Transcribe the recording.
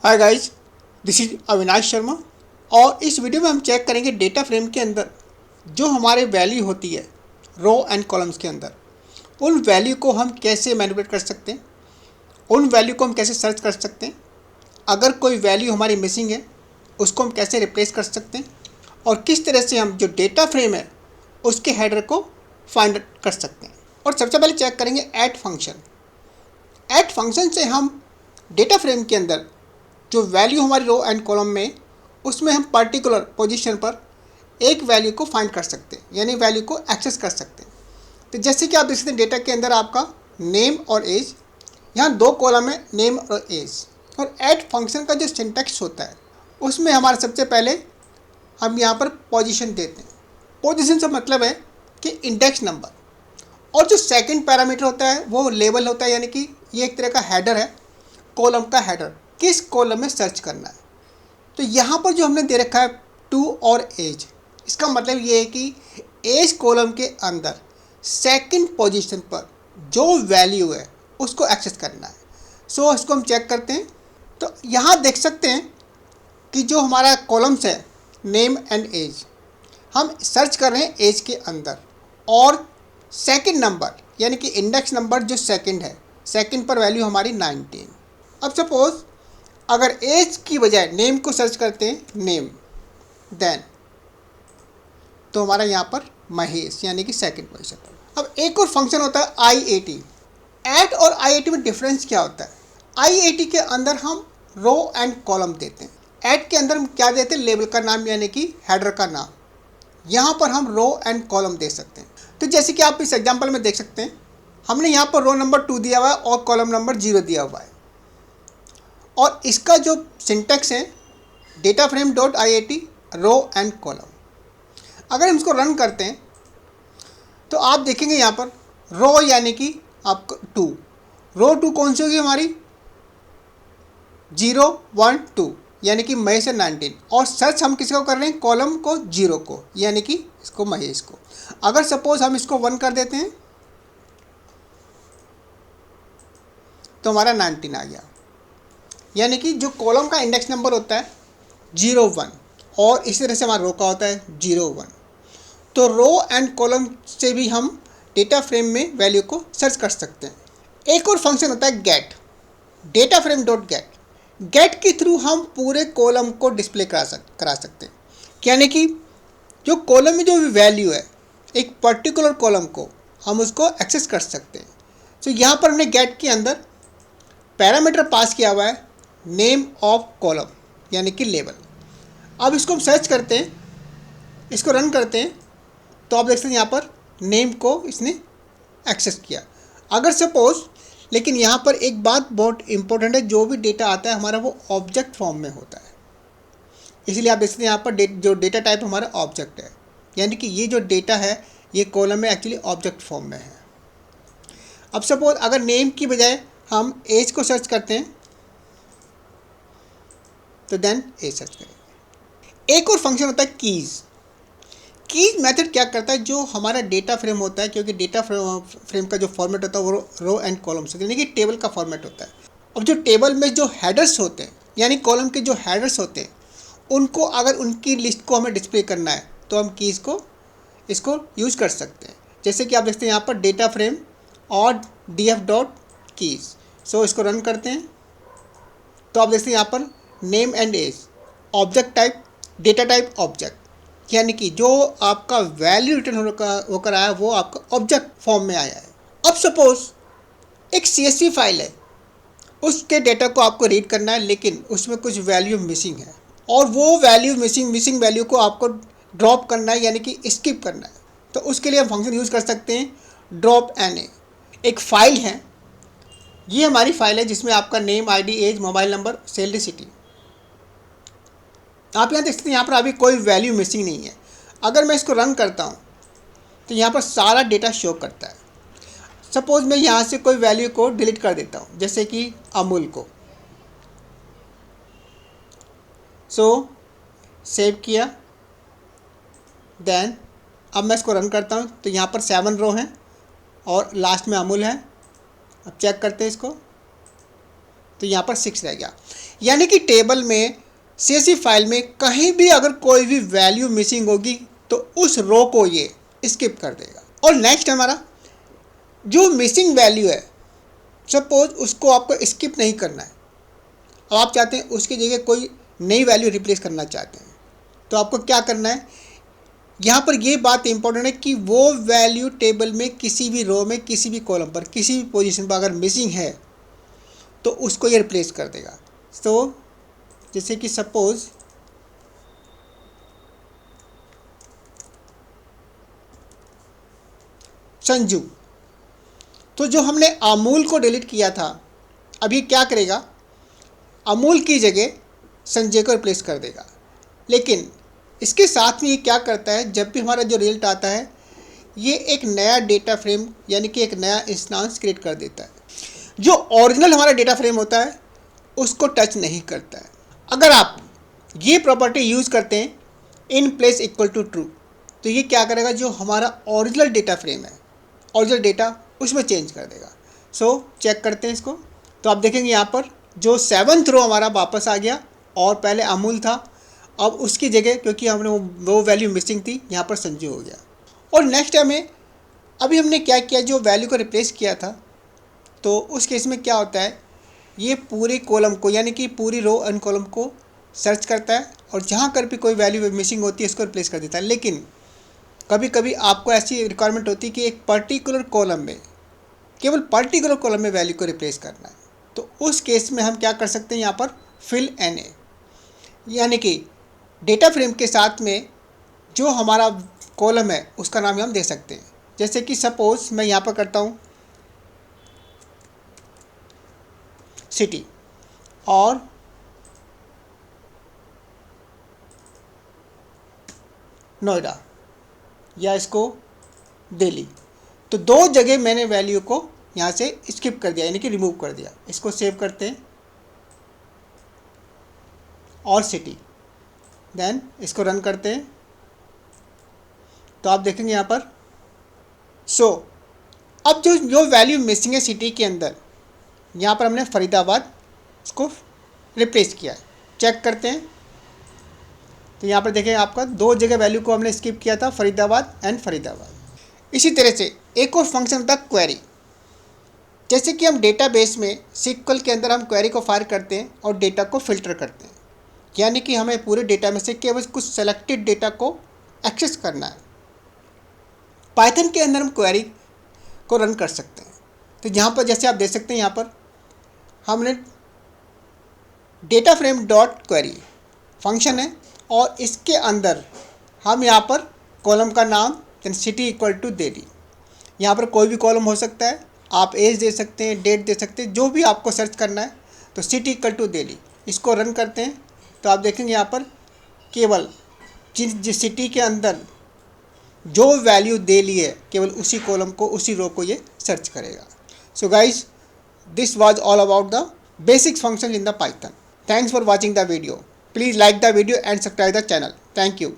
Hi guys, this is Avinash Sharma. और इस video में हम चेक करेंगे डेटा फ्रेम के अंदर जो हमारे वैल्यू होती है रो एंड कॉलम्स के अंदर, उन वैल्यू को हम कैसे मैनिपुलेट कर सकते हैं, उन वैल्यू को हम कैसे सर्च कर सकते हैं, अगर कोई वैल्यू हमारी मिसिंग है उसको हम कैसे रिप्लेस कर सकते हैं, और किस तरह से हम जो डेटा फ्रेम है उसके हेडर को फाइंड कर सकते हैं। और सबसे पहले चेक करेंगे ऐड फंक्शन। ऐड फंक्शन से हम डेटा फ्रेम के अंदर जो वैल्यू हमारी रो एंड कॉलम में, उसमें हम पर्टिकुलर पोजीशन पर एक वैल्यू को फाइंड कर सकते हैं, यानी वैल्यू को एक्सेस कर सकते हैं। तो जैसे कि आप देख सकते हैं डेटा के अंदर आपका नेम और एज, यहाँ दो कॉलम है नेम और एज। और ऐड फंक्शन का जो सिंटैक्स होता है उसमें हमारे सबसे पहले हम यहाँ पर पोजीशन देते हैं। पोजीशन से मतलब है कि इंडेक्स नंबर, और जो सेकंड पैरामीटर होता है वो लेवल होता है, यानी कि ये एक तरह का हेडर है, कॉलम का हेडर, किस कॉलम में सर्च करना है। तो यहाँ पर जो हमने दे रखा है 2 और एज, इसका मतलब ये है कि एज कॉलम के अंदर सेकंड पोजीशन पर जो वैल्यू है उसको एक्सेस करना है। सो इसको हम चेक करते हैं। तो यहाँ देख सकते हैं कि जो हमारा कॉलम्स है नेम एंड एज, हम सर्च कर रहे हैं एज के अंदर, और सेकंड नंबर यानी कि इंडेक्स नंबर जो सेकंड है, सेकंड पर वैल्यू हमारी 19। अब सपोज़ अगर एज की बजाय नेम को सर्च करते हैं नेम, देन तो हमारा यहाँ पर महेश यानी कि सेकंड पोजीशन पर। अब एक और फंक्शन होता है IAT। ऐड और IAT में डिफरेंस क्या होता है? IAT के अंदर हम रो एंड कॉलम देते हैं, ऐड के अंदर हम क्या देते हैं? लेबल का नाम यानी कि हेडर का नाम। यहाँ पर हम रो एंड कॉलम दे सकते हैं। तो जैसे कि आप इस एग्जाम्पल में देख सकते हैं, हमने यहाँ पर रो नंबर 2 दिया हुआ है और कॉलम नंबर 0 दिया हुआ है, और इसका जो सिंटैक्स है data frame dot IAT row and column. अगर हम इसको रन करते हैं तो आप देखेंगे यहाँ पर रो यानी कि आपको 2, रो 2 कौन सी होगी हमारी? 0 1 2 यानी कि महेश से 19, और सर्च हम किसी को कर रहे हैं? कॉलम को 0 को, यानी कि इसको महेश को। अगर सपोज हम इसको 1 कर देते हैं तो हमारा 19 आ गया, यानी कि जो कॉलम का इंडेक्स नंबर होता है 0 1, और इसी तरह से हमारा रो का होता है 0 1। तो रो एंड कॉलम से भी हम डेटा फ्रेम में वैल्यू को सर्च कर सकते हैं। एक और फंक्शन होता है get, data frame dot get. Get के थ्रू हम पूरे कॉलम को डिस्प्ले करा सकते हैं, यानी कि जो कॉलम में जो भी वैल्यू है एक पर्टिकुलर कॉलम को हम उसको एक्सेस कर सकते हैं। तो यहाँ पर हमने गेट के अंदर पैरामीटर पास किया हुआ है नेम ऑफ कॉलम यानी कि लेबल। अब इसको हम सर्च करते हैं, इसको रन करते हैं, तो आप देख सकते हैं यहाँ पर नेम को इसने एक्सेस किया। अगर सपोज, लेकिन यहाँ पर एक बात बहुत इंपॉर्टेंट है, जो भी डेटा आता है हमारा वो ऑब्जेक्ट फॉर्म में होता है, इसलिए आप देख सकते हैं यहाँ पर जो डेटा टाइप हमारा ऑब्जेक्ट है, यानी कि ये जो डेटा है ये कॉलम में एक्चुअली ऑब्जेक्ट फॉर्म में है। अब सपोज अगर नेम की बजाय हम एज को सर्च करते हैं तो देन एज सर्च करेंगे। एक और फंक्शन होता है कीज़। कीज मेथड क्या करता है? जो हमारा डेटा फ्रेम होता है, क्योंकि डेटा फ्रेम का जो फॉर्मेट होता है वो रो एंड कॉलम से, यानी कि टेबल का फॉर्मेट होता है। अब जो टेबल में जो हेडर्स होते हैं, यानी कॉलम के जो हेडर्स होते हैं, उनको अगर उनकी लिस्ट को हमें डिस्प्ले करना है तो हम कीज़ को इसको यूज़ कर सकते हैं। जैसे कि आप देखते हैं यहाँ पर डेटा फ्रेम और DF डॉट कीज़। सो इसको रन करते हैं तो आप देखते हैं यहाँ पर name and age, object type, data type object, यानी कि जो आपका वैल्यू रिटर्न होकर आया वो आपका ऑब्जेक्ट फॉर्म में आया है। अब सपोज एक CSV फाइल है, उसके डेटा को आपको रीड करना है, लेकिन उसमें कुछ वैल्यू मिसिंग है, और वो वैल्यू मिसिंग वैल्यू को आपको ड्रॉप करना है, यानी कि स्किप करना है। तो उसके लिए हम फंक्शन यूज़ कर सकते हैं ड्रॉप NA। एक फ़ाइल है, ये हमारी फ़ाइल है जिसमें आपका name, ID, age, mobile number, salary, city. आप यहाँ देख सकते हैं यहाँ पर अभी कोई वैल्यू मिसिंग नहीं है। अगर मैं इसको रन करता हूँ तो यहाँ पर सारा डेटा शो करता है। सपोज़ मैं यहाँ से कोई वैल्यू को डिलीट कर देता हूँ, जैसे कि अमूल को। सो सेव किया, देन अब मैं इसको रन करता हूँ तो यहाँ पर 7 रो हैं और लास्ट में अमूल है। अब चेक करते हैं इसको, तो यहाँ पर 6 रह गया। यानी कि टेबल में CSV फाइल में कहीं भी अगर कोई भी वैल्यू मिसिंग होगी तो उस रो को ये स्किप कर देगा। और नेक्स्ट हमारा जो मिसिंग वैल्यू है, सपोज उसको आपको स्किप नहीं करना है, अब आप चाहते हैं उसकी जगह कोई नई वैल्यू रिप्लेस करना चाहते हैं, तो आपको क्या करना है, यहाँ पर ये बात इंपॉर्टेंट है कि वो वैल्यू टेबल में किसी भी रो में, किसी भी कॉलम पर, किसी भी पोजीशन पर अगर मिसिंग है तो उसको ये रिप्लेस कर देगा। तो जैसे कि सपोज संजू, तो जो हमने अमूल को डिलीट किया था, अभी क्या करेगा, अमूल की जगह संजय को रिप्लेस कर देगा। लेकिन इसके साथ में ये क्या करता है, जब भी हमारा जो रिजल्ट आता है ये एक नया डेटा फ्रेम यानी कि एक नया इंस्टेंस क्रिएट कर देता है। जो ओरिजिनल हमारा डेटा फ्रेम होता है उसको टच नहीं करता है। अगर आप ये प्रॉपर्टी यूज़ करते हैं in place equal to true, तो ये क्या करेगा, जो हमारा ओरिजिनल डेटा फ्रेम है, ओरिजिनल डेटा उसमें चेंज कर देगा। सो चेक करते हैं इसको, तो आप देखेंगे यहाँ पर जो 7th रो हमारा वापस आ गया और पहले अमूल था, अब उसकी जगह क्योंकि हमने वो वैल्यू मिसिंग थी, यहाँ पर संजू हो गया। और नेक्स्ट हमें अभी हमने क्या किया, जो वैल्यू को रिप्लेस किया था, तो उस केस में क्या होता है, ये पूरे कॉलम को यानी कि पूरी रो एंड कॉलम को सर्च करता है और जहाँ कर भी कोई वैल्यू मिसिंग होती है इसको रिप्लेस कर देता है। लेकिन कभी कभी आपको ऐसी रिक्वायरमेंट होती है कि एक पर्टिकुलर कॉलम में, केवल पर्टिकुलर कॉलम में वैल्यू को रिप्लेस करना है, तो उस केस में हम क्या कर सकते हैं, यहाँ पर फिल NA, यानी कि डेटा फ्रेम के साथ में जो हमारा कॉलम है उसका नाम हम दे सकते हैं। जैसे कि सपोज मैं यहाँ पर करता हूँ सिटी और नोएडा या इसको दिल्ली, तो दो जगह मैंने वैल्यू को यहाँ से स्किप कर दिया यानी कि रिमूव कर दिया। इसको सेव करते हैं और सिटी, देन इसको रन करते हैं, तो आप देखेंगे यहाँ पर अब जो वैल्यू मिसिंग है सिटी के अंदर, यहाँ पर हमने फरीदाबाद इसको रिप्लेस किया है। चेक करते हैं, तो यहाँ पर देखें आपका दो जगह वैल्यू को हमने स्किप किया था, फरीदाबाद एंड फरीदाबाद। इसी तरह से एक और फंक्शन था क्वेरी। जैसे कि हम डेटाबेस में SQL के अंदर हम क्वेरी को फायर करते हैं और डेटा को फिल्टर करते हैं, यानी कि हमें पूरे डेटा में से केवल कुछ सेलेक्टेड डेटा को एक्सेस करना है। पाइथन के अंदर हम क्वेरी को रन कर सकते हैं। तो यहाँ पर जैसे आप देख सकते हैं, यहाँ पर हमने data frame dot query function है और इसके अंदर हम यहाँ पर कॉलम का नाम सिटी इक्वल टू दिल्ली, यहाँ पर कोई भी कॉलम हो सकता है, आप एज दे सकते हैं, डेट दे सकते हैं, जो भी आपको सर्च करना है। तो सिटी इक्वल टू दिल्ली, इसको रन करते हैं, तो आप देखेंगे यहाँ पर केवल जिस सिटी के अंदर जो वैल्यू दे ली है केवल उसी कॉलम को, उसी रो को ये सर्च करेगा। So guys, this was all about the basic function in the Python. Thanks for watching the video. Please like the video and subscribe the channel. Thank you.